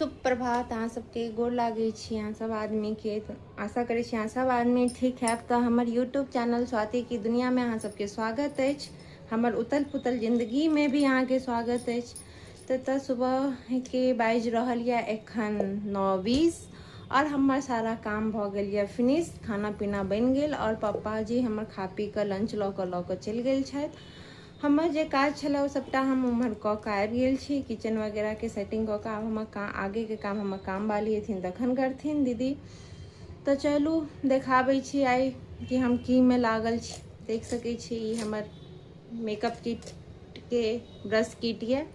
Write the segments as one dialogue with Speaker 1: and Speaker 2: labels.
Speaker 1: सुप्रभात अहाँ सबके गोर लागे छी अहाँ सब आदमी के। तो आशा करे छी अहाँ सब आदमी ठीक है। तो हमर यूट्यूब चैनल स्वाति की दुनिया में अहाँ सबके स्वागत है। हमर उतल पुतल जिंदगी में भी अहाँ के स्वागत है। तो सुबह के बाज रहल या एखन 9:20 और हमर सारा काम भ गेल या फिनिश। खाना पीना बन गेल और पप्पा जी हमर खा पी के लंच ल के चल गेल छथि। हमर जे काज छला सबटा हम उम्हर क के आबि गेल छी। किचन वगैरह के सेटिंग क के अब हमर आगे के काम हमर काम वाली हथिन तखन करथिन दीदी। तो चलू देखाबै छी आई कि हम की में लागल छी। देख सकै छी ई हमर मेकअप किट के ब्रश किट ये,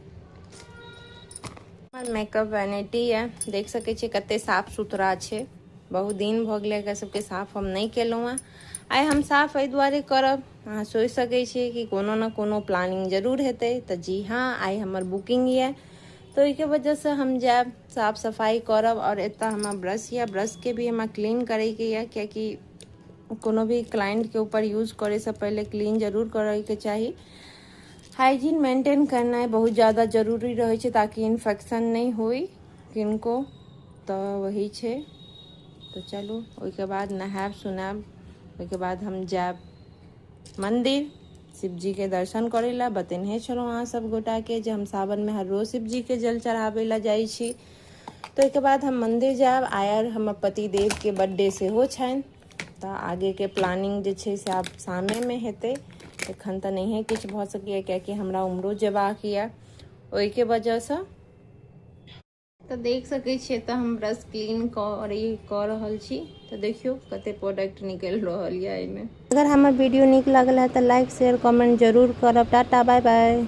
Speaker 1: हमर मेकअप वैनिटी है। देख सकै छी कते साफ सुथरा छै। बहुत दिन भ गेलै एकरा सबके साफ हम नहीं केलहुँ हैं। आई हम साफ एहि दुआरे करब, अहाँ सोचि सकै छी कि कोनो ना कोनो प्लानिंग जरूर हेतै। तो जी हाँ, आई हमर बुकिंग ये तो ओहिके वजह से हम जाब साफ सफाई करब। और एतऽ हमर ब्रश या ब्रश के भी हमरा क्लीन करे के ये, कियाकि कोनो भी क्लाइंट के ऊपर यूज करे से पहले क्लीन जरूर करे के चाहिए। हाइजीन मेंटेन करना बहुत ज़्यादा जरूरी रहे छै ताकि इन्फेक्शन नहीं होई किनको। तो वही छै। तो चलू ओहिके बाद नहाब सुनाब, ओहिके बाद हम जाब मंदिर शिव जी के दर्शन करे ला। बतेने छलहुँ अहाँ सब गोटा के जे हम सावन में हर रोज शिव जी के जल चढ़ाबे ला जाइ छी। तो एक बाद हम मंदिर जाब। आयर हमर पति देव के बर्थडे से हो छन। तो आगे के प्लानिंग जे छै से आब सामने में हेतै। एखन तो नहीं किछु भ सकैए कियाकि हमरा उम्हरो जेबाक ये ओहि के वजह से। तो देख सकै छियै तो हम ब्रश क्लीन क रहल छी। तो देखियो कते प्रोडक्ट निकल रहल ये एमे। अगर हमर वीडियो नीक लागल है तो लाइक शेयर कमेंट जरूर करब। Tata bye bye.